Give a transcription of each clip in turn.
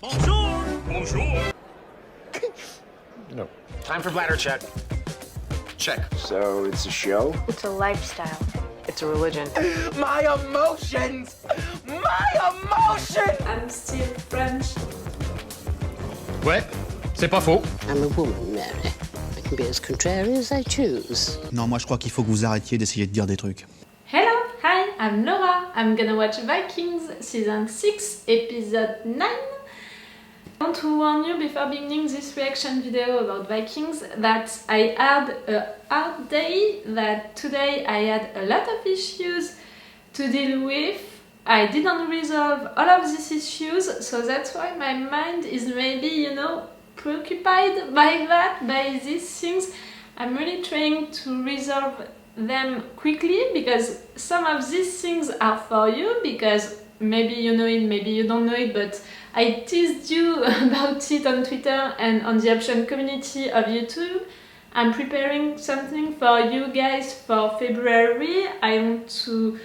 Bonjour! Bonjour! No. Time for bladder check. Check. So it's a show? It's a lifestyle. It's a religion. My emotions! My emotions! I'm still French. Ouais, c'est pas faux. I'm a woman, Mary. I can be as contrary as I choose. Non, moi je crois qu'il faut que vous arrêtiez d'essayer de dire des trucs. Hello, hi, I'm Laura. I'm gonna watch Vikings season 6, episode 9. I want to warn you before beginning this reaction video about Vikings that I had a hard day, that today I had a lot of issues to deal with. I didn't resolve all of these issues, so that's why my mind is maybe, preoccupied by that, by these things. I'm really trying to resolve them quickly because some of these things are for you, because maybe you know it, maybe you don't know it, but I teased you about it on Twitter and on the option community of YouTube. I'm preparing something for you guys for February. I want to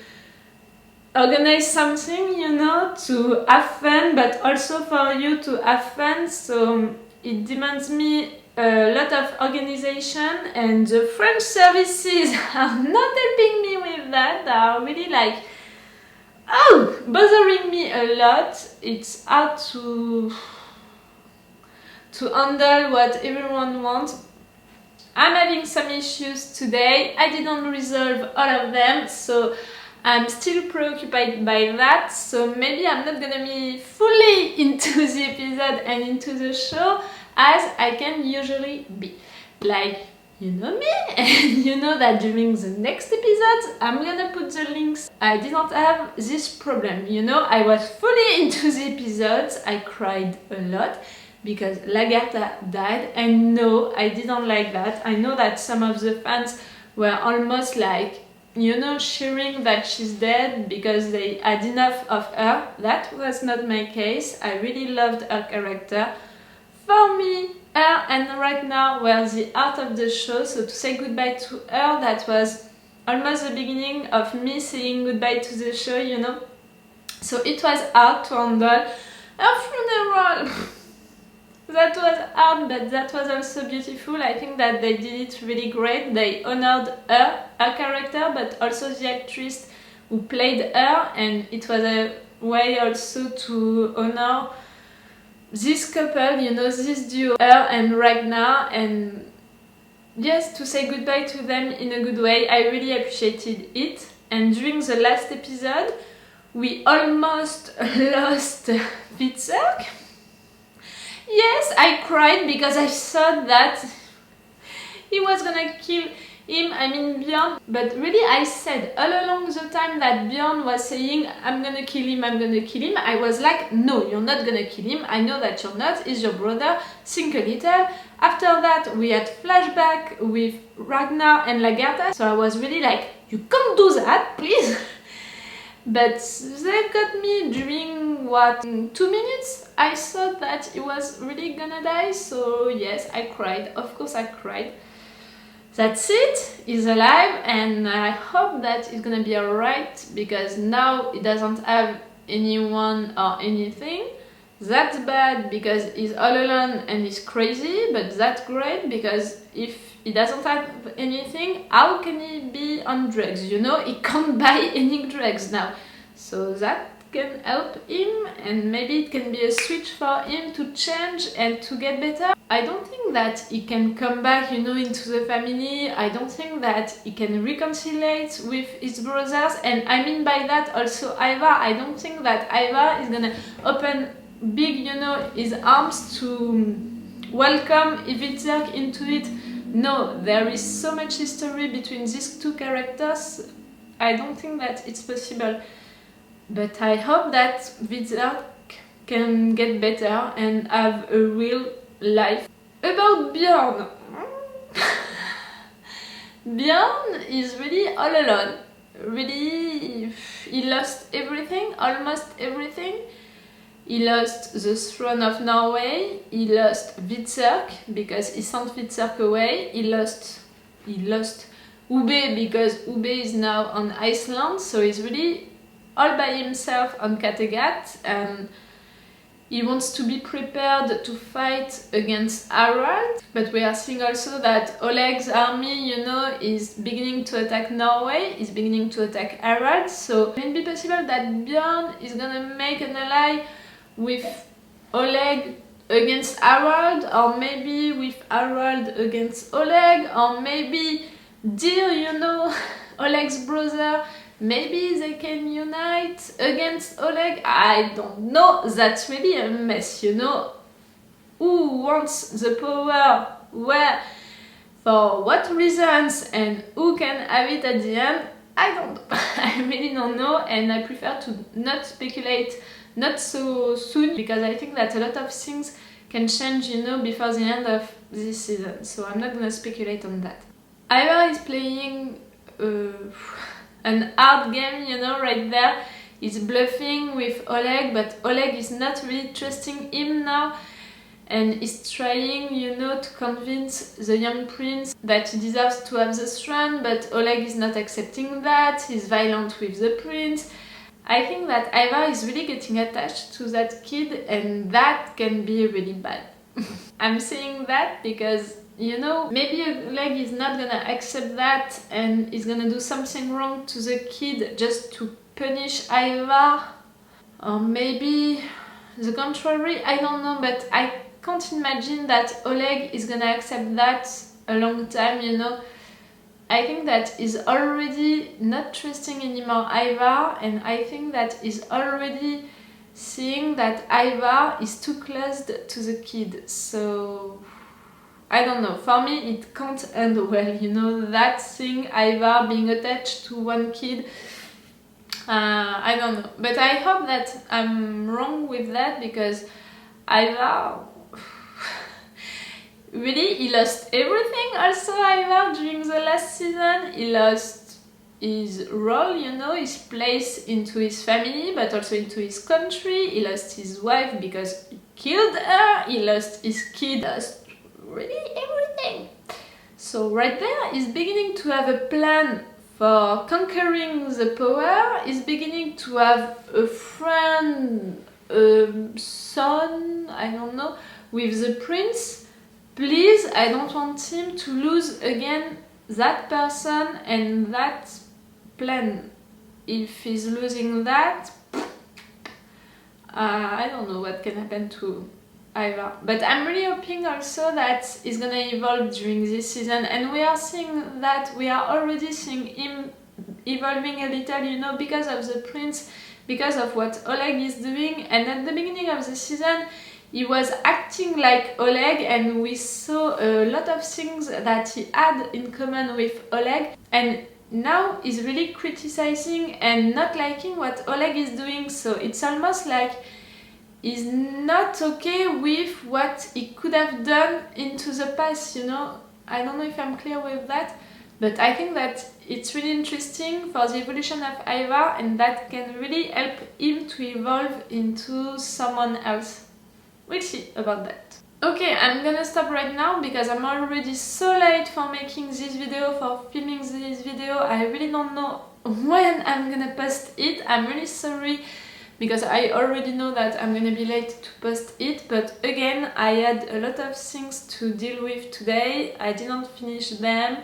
organize something, to have fun, but also for you to have fun, so it demands me a lot of organization, and the French services are not helping me with that. They are really bothering me a lot. It's hard to handle what everyone wants. I'm having some issues today. I didn't resolve all of them, so I'm still preoccupied by that. So maybe I'm not gonna be fully into the episode and into the show as I can usually be. You know me, and you know that during the next episodes I'm gonna put the links. I didn't have this problem, I was fully into the episodes. I cried a lot because Lagertha died, and no, I didn't like that. I know that some of the fans were almost cheering that she's dead because they had enough of her. That was not my case. I really loved her character. For me, her and Ragnar were the heart of the show, so to say goodbye to her, that was almost the beginning of me saying goodbye to the show, So it was hard to handle. Her funeral, that was hard, but that was also beautiful. I think that they did it really great. They honored her character, but also the actress who played her, and it was a way also to honor this couple, this duo, her and Ragnar, and just to say goodbye to them in a good way. I really appreciated it. And during the last episode, we almost lost Fitzurk. Yes, I cried because I thought that he was gonna kill him, Bjorn. But really, I said all along the time that Bjorn was saying, I'm gonna kill him, I'm gonna kill him. I was like, no, you're not gonna kill him. I know that you're not. He's your brother. Think a little. After that, we had flashback with Ragnar and Lagertha. So I was really like, you can't do that, please. But they got me during 2 minutes. I thought that he was really gonna die. So yes, I cried. Of course I cried. That's it, he's alive, and I hope that he's gonna be alright, because now he doesn't have anyone or anything. That's bad because he's all alone and he's crazy, but that's great because if he doesn't have anything, how can he be on drugs? He can't buy any drugs now. So that can help him, and maybe it can be a switch for him to change and to get better. I don't think that he can come back, into the family. I don't think that he can reconcile with his brothers, and I mean by that also Ivar. I don't think that Ivar is gonna open big, his arms to welcome Fitzurk into it. No, there is so much history between these two characters. I don't think that it's possible. But I hope that Fitzurk can get better and have a real life. About Bjorn. Bjorn is really all alone. Really, he lost everything, almost everything. He lost the throne of Norway, he lost Fitzurk because he sent Fitzurk away, he lost Ube because Ube is now on Iceland, so he's really all by himself on Kattegat, and he wants to be prepared to fight against Harald, but we are seeing also that Oleg's army, you know, is beginning to attack Norway, is beginning to attack Harald, so it may be possible that Bjorn is gonna make an ally with Oleg against Harald, or maybe with Harald against Oleg, or maybe Dir, you know, Oleg's brother, maybe they can unite against Oleg. I don't know, that's really a mess, you know. Who wants the power, where, for what reasons, and who can have it at the end? I don't know. I really don't know, and I prefer to not speculate not so soon, because I think that a lot of things can change, you know, before the end of this season, so I'm not gonna speculate on that. Ivar is playing an hard game, you know, right there. He's bluffing with Oleg, but Oleg is not really trusting him now, and is trying, you know, to convince the young prince that he deserves to have the throne, but Oleg is not accepting that. He's violent with the prince. I think that Ivar is really getting attached to that kid, and that can be really bad. I'm saying that because, you know, maybe Oleg is not gonna accept that and is gonna do something wrong to the kid just to punish Ivar, or maybe the contrary, I don't know, but I can't imagine that Oleg is gonna accept that a long time, you know. I think that he's already not trusting anymore Ivar, and I think that he's already seeing that Ivar is too close to the kid, so I don't know, for me it can't end well, you know, that thing, Ivar being attached to one kid, I don't know, but I hope that I'm wrong with that, because Ivar, really, he lost everything also, Ivar, during the last season. He lost his role, you know, his place into his family, but also into his country. He lost his wife because he killed her. He lost his kid, lost really everything. So right there, he's beginning to have a plan for conquering the power. He's beginning to have a friend, son, I don't know, with the prince. Please, I don't want him to lose again that person and that plan. If he's losing that, I don't know what can happen to Ivar. But I'm really hoping also that he's gonna evolve during this season, and we are seeing that, we are already seeing him evolving a little, you know, because of the prince, because of what Oleg is doing, and at the beginning of the season, he was acting like Oleg, and we saw a lot of things that he had in common with Oleg, and now he's really criticizing and not liking what Oleg is doing, so it's almost like he's not okay with what he could have done into the past, you know. I don't know if I'm clear with that, but I think that it's really interesting for the evolution of Ivar, and that can really help him to evolve into someone else. We'll see about that. Okay, I'm gonna stop right now because I'm already so late for making this video, for filming this video. I really don't know when I'm gonna post it. I'm really sorry because I already know that I'm gonna be late to post it, but again, I had a lot of things to deal with today. I didn't finish them,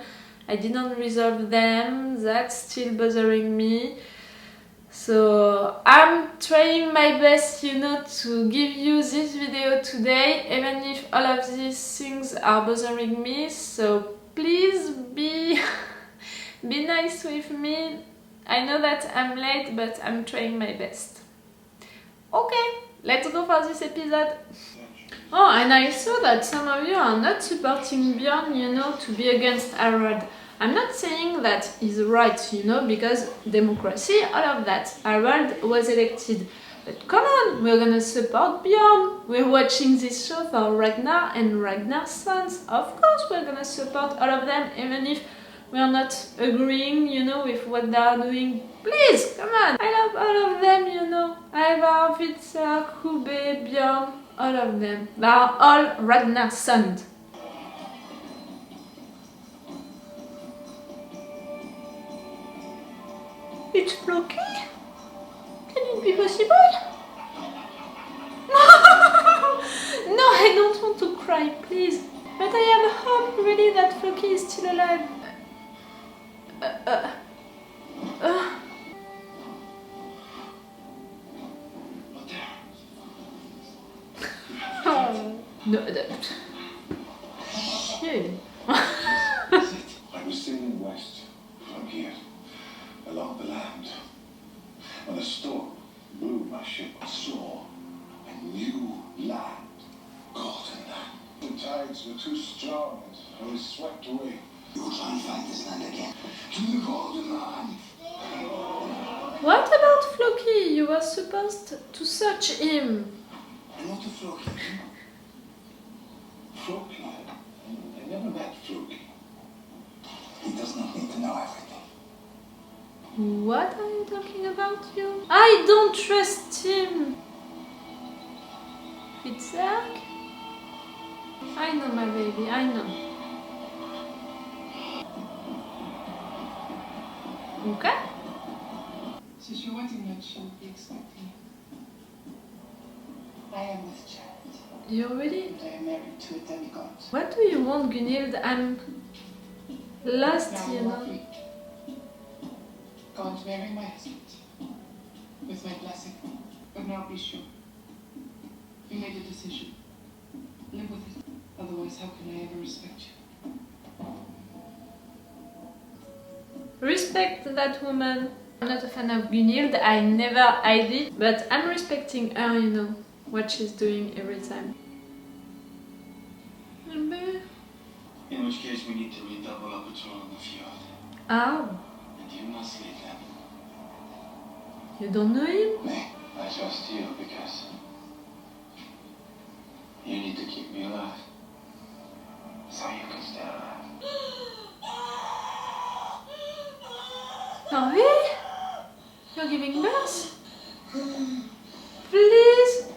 I didn't resolve them, that's still bothering me. So I'm trying my best, you know, to give you this video today, even if all of these things are bothering me. So please be nice with me. I know that I'm late, but I'm trying my best. Okay, let's go for this episode. Oh, and I saw that some of you are not supporting Bjorn, you know, to be against Harald. I'm not saying that he's right, you know, because democracy, all of that. Harald was elected. But come on, we're gonna support Bjorn. We're watching this show for Ragnar and Ragnar's sons. Of course we're gonna support all of them, even if we're not agreeing, you know, with what they are doing. Please, come on. I love all of them, you know. Ivar, Vitzer, Kube, Bjorn, all of them. They are all Ragnar's sons. It's blocked? Can it be possible? Floki is still alive. Oh. No, Shit. I was sailing west from here, along the land, when a storm blew my ship and saw a new land, golden land. The tides were too strong, and I was swept away. You'll try and find this land again. To the golden land. What about Floki? You were supposed to search him. And what of Floki? Floki? I never met Floki. He does not need to know everything. What are you talking about, you? I don't trust him. Fitzerk? I know, my baby, I know. Okay? Since your wedding night, she'll be expecting you. I am with child, You really? and I am married to a demigod. What do you want, Gunhild? I'm lost, Now you you are know. free. God marry my husband, with my blessing. But now be sure, you made a decision. Live with it. Otherwise, how can I ever respect you? Respect that woman. I'm not a fan of Gunhild, I never did, but I'm respecting her, you know, what she's doing every time. In which case we need to redouble our patrol on the fjord. Oh, And you must lead them. you don't know him? Nay, I trust you because you need to keep me alive. So you can stay alive. Harvey? You're giving birth? Please?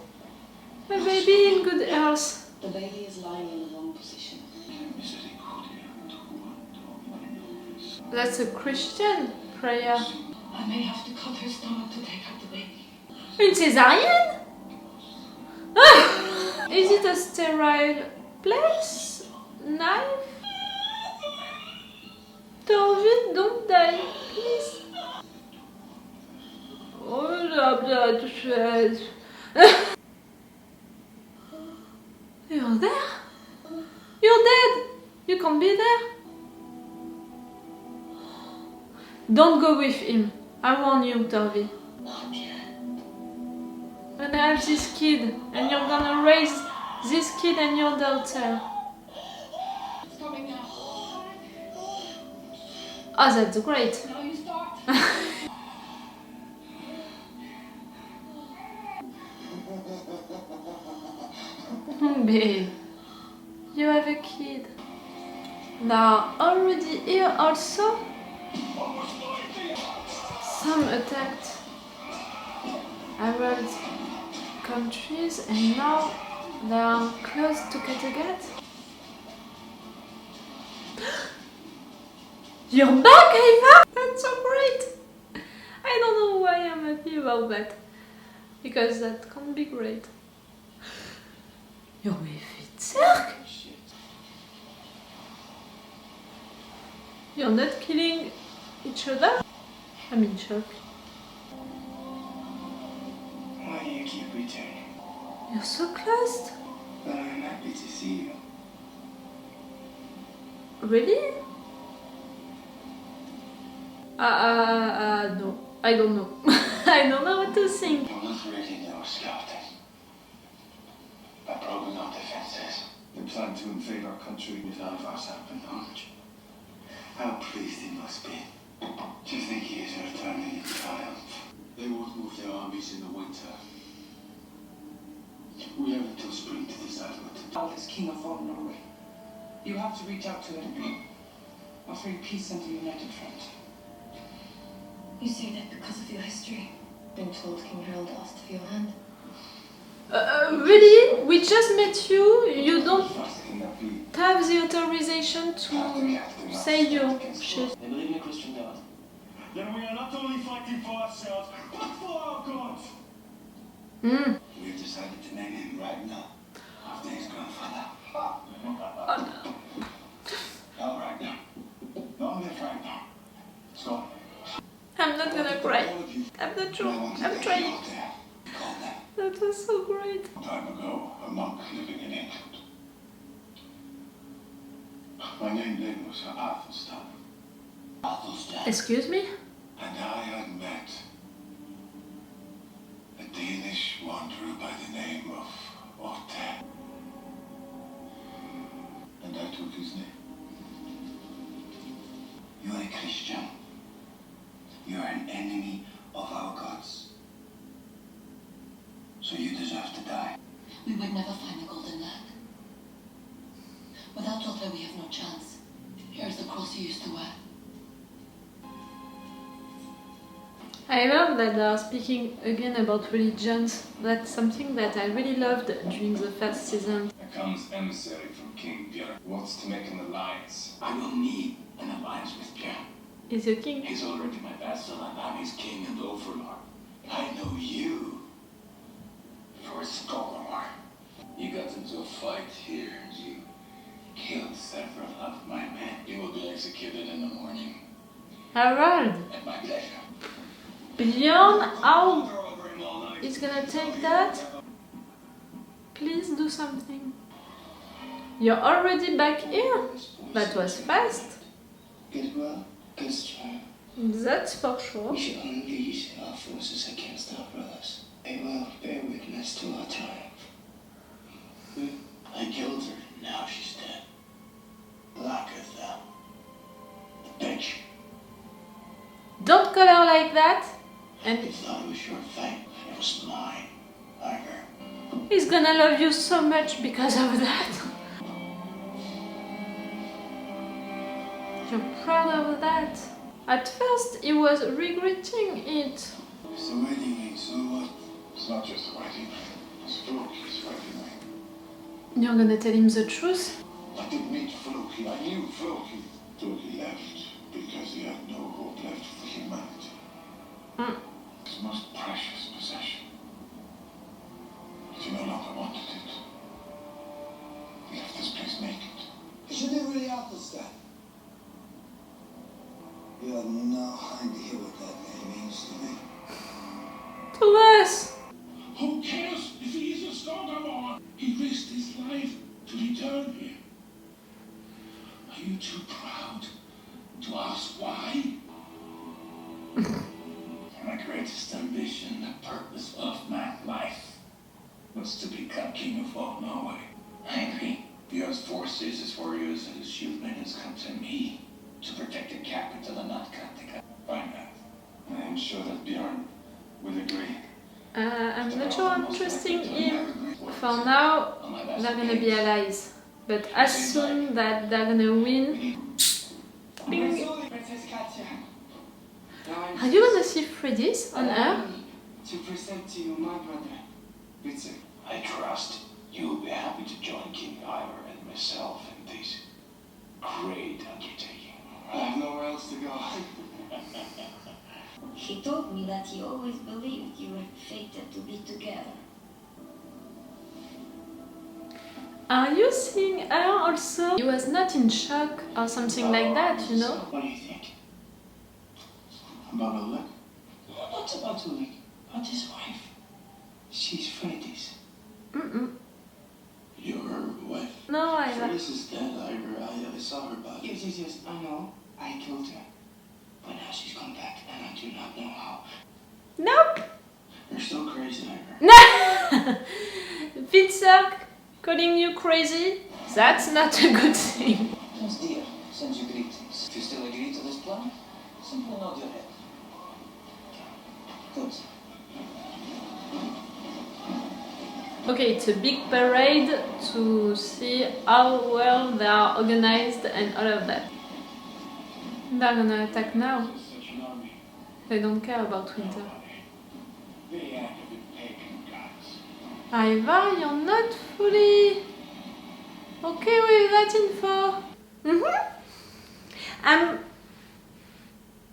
My baby in good health. The baby is lying in the wrong position. That's a Christian prayer. I may have to cut her stomach to take out the baby. Une césarienne? Ah! Is it a sterile place? Knife? Torvik, don't die, please. Oh la blood shed. You're there? You're dead! You can't be there. Don't go with him. I warn you, Torvi. And I have this kid, and you're gonna raise this kid and your daughter. It's coming now. Oh, that's great. Now you start. Babe, you have a kid. Now, already here also, some attacked Arab countries, and now they are close to Kattegat. You're back, Eva! That's so great! I don't know why I'm happy about that, because that can't be great. You're with Fitzerk? You're not killing each other? I'm in shock. Why do you keep returning? You're so close. But I'm happy to see you. Really? No. I don't know. I don't know what to think. You're not really no scouting. By probing our defenses. They plan to invade our country with none of us have been knowledge. How pleased he must be. To think he is returning in triumph. They won't move their armies in the winter. We have until spring to decide what to do. Paul is king of all Norway. You have to reach out to him, offering peace and a united front. You say that because of your history. Been told King Harold asked for your hand. Really? We just met you. You don't First king that we have the authorization to say your shit. They believe in a Christian God. Then we are not only fighting for ourselves, but for our gods. We've decided to name him Ragnar, after his grandfather. Now Ragnar true. I wanted I'm to trying. be out there. Call them. That was so great. Some time ago, a monk living in England. My name then was Athelstan. Athelstan. Excuse me? And I had met a Danish wanderer by the name of Orte. And I took his name. You are a Christian. You are an enemy of our gods. So you deserve to die. We would never find the Golden Land. Without Ulta, we have no chance. Here's the cross you used to wear. I love that they are speaking again about religions. That's something that I really loved during the first season. Here comes emissary from King Björn. Wants to make an alliance. I will need an alliance with Björn. Is a king. He's already my vassal and I'm his king and overlord. I know you for Skogamar. You got into a fight here and you killed several of my men. You will be executed in the morning. Harald! At my pleasure. Bjorn, how Over him all night. is gonna take that? Please do something. You're already back here? That was fast. Get well, good strive. That's for sure. We shall unleash our forces against our brothers. They will bear witness to our triumph. I killed her, now she's dead. Lagertha. The bitch. Don't call her like that. And You thought it was your fight. It was mine. Lager. he's gonna love you so much because of that. You're proud of that. At first, he was regretting it. It's the wedding ring, so what? It's not just a wedding ring. It's Floki's wedding ring. You're gonna tell him the truth? I didn't meet Floki. I knew Floki. Floki left because he had no hope left for humanity. His most precious possession. But he no longer wanted it. He left this place naked. Isn't it really Athelstan? You have no idea what that name means to me. To us! Who cares if he is a Skogamar? He risked his life to return here. Are you too proud to ask why? My greatest ambition, the purpose of my life, was to become king of all Norway. Angry, Björn's forces, his warriors, and his shieldmen has come to me to protect the capital and not Kattegat. Fine, I am sure that Björn will agree. I'm not sure I'm trusting him. For now, they're gonna be allies. But as soon that they're gonna win... Bing. Are you gonna see Freddy's on her? To present to you my brother, Richard. I trust you will be happy to join King Ivar and myself in this great undertaking. I have nowhere else to go. He told me that he always believed you were fated to be together. Are you seeing her also? He was not in shock or something like that, you know? What do you think? About Oleg? Not about Oleg. About his wife. She's Freddy's. Your wife? No, I Freddy's is dead, I saw her body. Yes, I know. I killed her. But now she's come back, and I do not know how. Nope! You're still crazy, Ivar. Vitser calling you crazy? That's not a good thing. Prince Dear sends you greetings. If you still agree to this plan, simply nod your head. Good. Okay, it's a big parade to see how well they are organized and all of that. They're gonna attack now. Such an army. They don't care about winter. They act with pagan gods. Ivar, you're not fully okay with that info.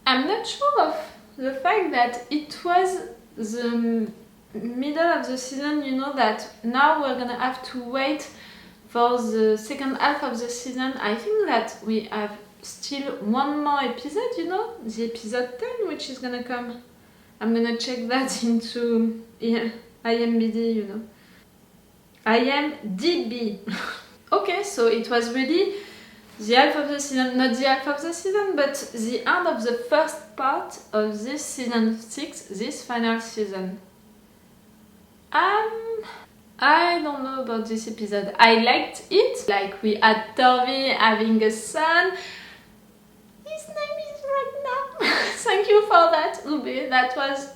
I'm not sure of the fact that it was the middle of the season, you know, that now we're gonna have to wait for the second half of the season. I think that we have still one more episode, you know, the episode 10, which is gonna come I'm gonna check that into IMDb, you know. IMDb. Okay, so it was really the half of the season, not the half of the season, but the end of the first part of this season 6, this final season. I don't know about this episode. I liked it. Like, we had Torvi having a son. His name is Ragnar. Thank you for that, Ube. That was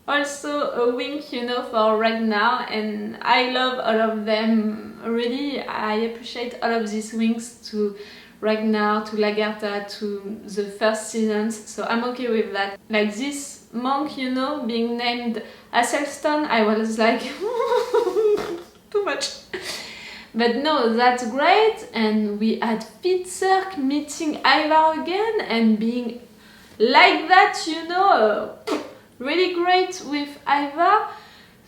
also a wink, you know, for Ragnar. And I love all of them. Really, I appreciate all of these winks to Ragnar, to Lagertha, to the first seasons. So I'm okay with that. Like this monk, you know, being named Aselstone, I was like, too much. But no, that's great. And we had Fitzurk meeting Ivar again and being like that, you know, really great with Ivar.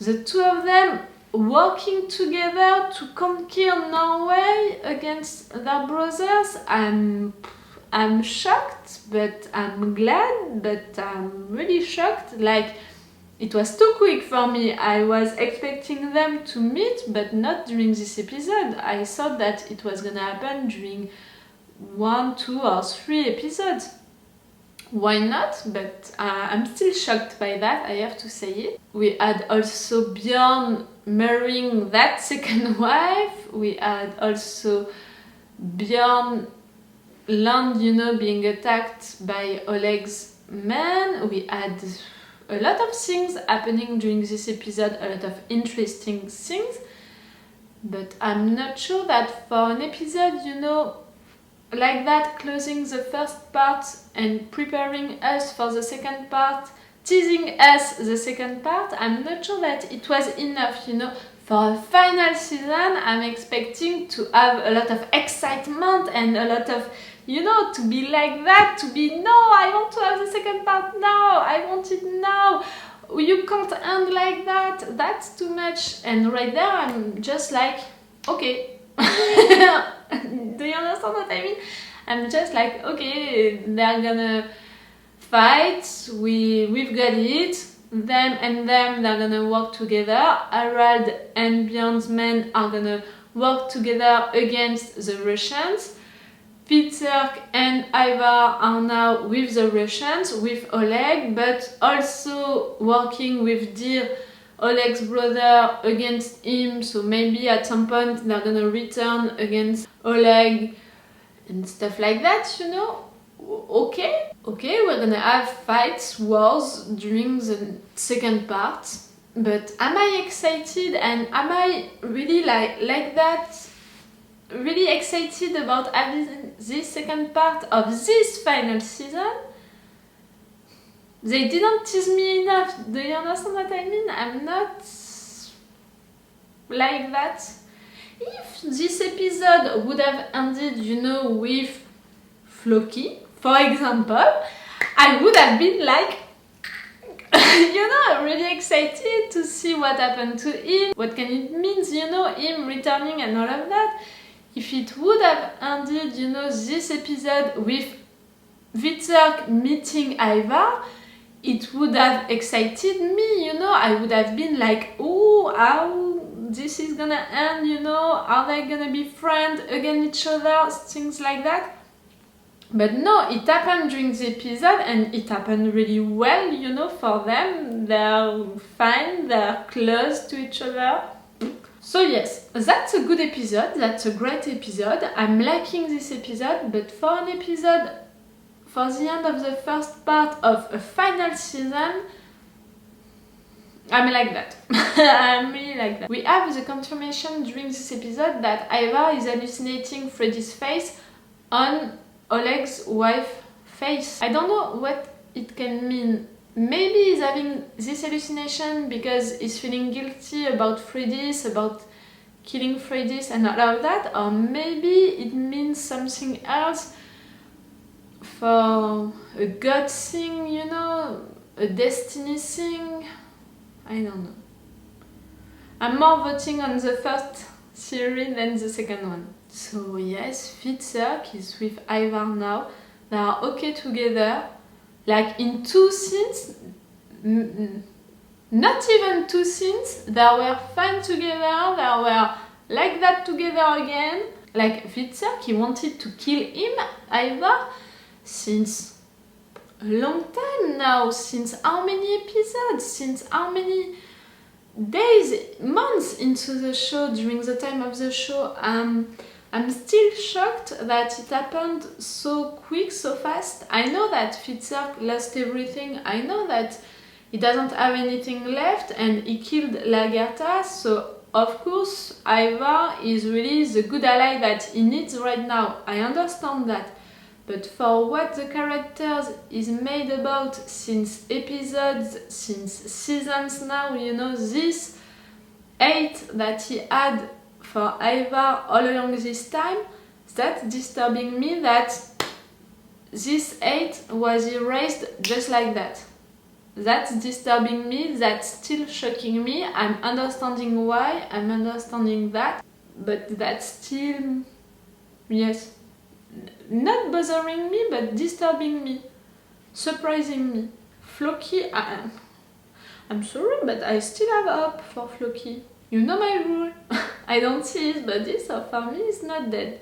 The two of them working together to conquer Norway against their brothers. I'm shocked, but I'm glad, but I'm really shocked. Like, it was too quick for me. I was expecting them to meet, but not during this episode. I thought that it was gonna happen during 1, 2 or 3 episodes. Why not? But I'm still shocked by that, I have to say it. We had also Bjorn marrying that second wife. We had also Bjorn land, you know, being attacked by Oleg's men. We had a lot of things happening during this episode, a lot of interesting things. But I'm not sure that for an episode, you know, like that, closing the first part and preparing us for the second part, teasing us the second part, I'm not sure that it was enough, you know. For a final season, I'm expecting to have a lot of excitement and a lot of, you know, to be like that, to be, no, I want to have the second part now, I want it now. You can't end like that, that's too much. And right there, I'm just like, okay. Do you understand what I mean? I'm just like, okay, they're gonna fight, we've got it, them and them, they're gonna work together. Harald and Bjorn's men are gonna work together against the Russians. Fitzurk and Ivar are now with the Russians, with Oleg, but also working with Dir, Oleg's brother, against him. So maybe at some point they're gonna return against Oleg and stuff like that, you know. Okay, we're gonna have fights, wars during the second part. But am I excited and am I really like that? Really excited about having this second part of this final season? They didn't tease me enough. Do you understand what I mean? I'm not like that. If this episode would have ended, you know, with Floki, for example, I would have been like, you know, really excited to see what happened to him, what can it mean, you know, him returning and all of that. If it would have ended, you know, this episode with Fitzurk meeting Ivar, it would have excited me, you know. I would have been like, oh, how this is gonna end, you know, are they gonna be friends against each other, things like that. But no, it happened during the episode and it happened really well, you know, for them. They're fine, they're close to each other. So yes, that's a good episode, that's a great episode. I'm liking this episode, but for an episode, for the end of the first part of a final season, I'm like that. I'm really like that. We have the confirmation during this episode that Ivar is hallucinating Freddy's face on Oleg's wife's face. I don't know what it can mean. Maybe he's having this hallucination because he's feeling guilty about Freddy's, about killing Freddy's and all of that, or maybe it means something else, for a god thing, you know, a destiny thing. I don't know. I'm more voting on the first theory than the second one. So yes, Fitzurk is with Ivar now. They are okay together. Like in 2 scenes, not even 2 scenes, they were fine together, they were like that together again. Like Fitzek, he wanted to kill him, Ivar, since a long time now, since how many episodes, since how many days, months into the show, during the time of the show. I'm still shocked that it happened so quick, so fast. I know that Fitzek lost everything, I know that he doesn't have anything left and he killed Lagertha, so of course Ivar is really the good ally that he needs right now. I understand that. But for what the characters is made about since episodes, since seasons now, you know, this hate that he had for Ivar all along this time, that's disturbing me that this hate was erased just like that. That's disturbing me, that's still shocking me. I'm understanding why, I'm understanding that, but that's still, yes, not bothering me, but disturbing me, surprising me. Floki, I'm sorry, but I still have hope for Floki. You know my rule. I don't see his body, so for me it's not dead.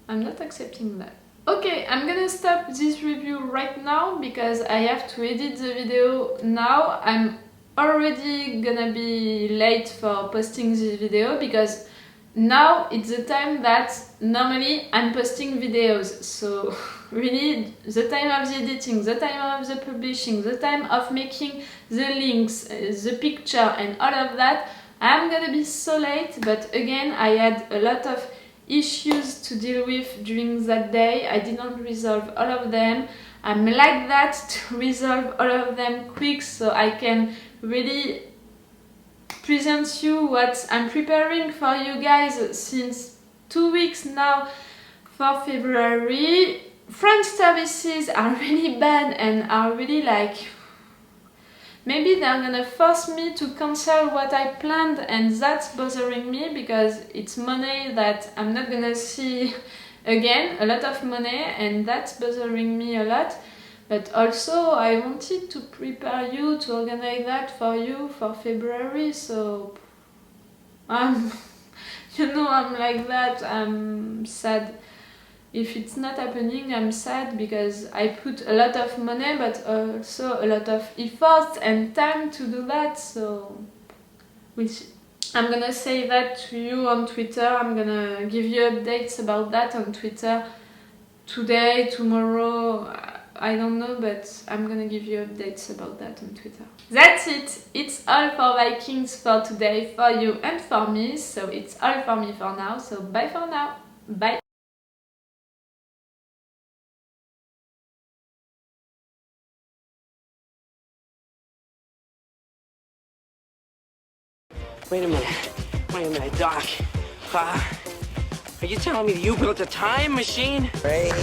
I'm not accepting that. Okay, I'm gonna stop this review right now because I have to edit the video now. I'm already gonna be late for posting this video because now it's the time that normally I'm posting videos. So really the time of the editing, the time of the publishing, the time of making the links, the picture and all of that, I'm gonna be so late. But again, I had a lot of issues to deal with during that day. I didn't resolve all of them. I'm like that to resolve all of them quick so I can really present you what I'm preparing for you guys since 2 weeks now for February. French services are really bad and are really like, maybe they're gonna force me to cancel what I planned, and that's bothering me because it's money that I'm not gonna see again, a lot of money, and that's bothering me a lot. But also I wanted to prepare you, to organize that for you for February, so you know, I'm like that, I'm sad. If it's not happening, I'm sad because I put a lot of money but also a lot of effort and time to do that, so we'll see. I'm gonna say that to you on Twitter. I'm gonna give you updates about that on Twitter today, tomorrow, I don't know, but I'm gonna give you updates about that on Twitter. That's it. It's all for Vikings for today, for you and for me, so it's all for me for now, so bye for now. Bye. Wait a minute, Doc. Are you telling me you built a time machine? Rain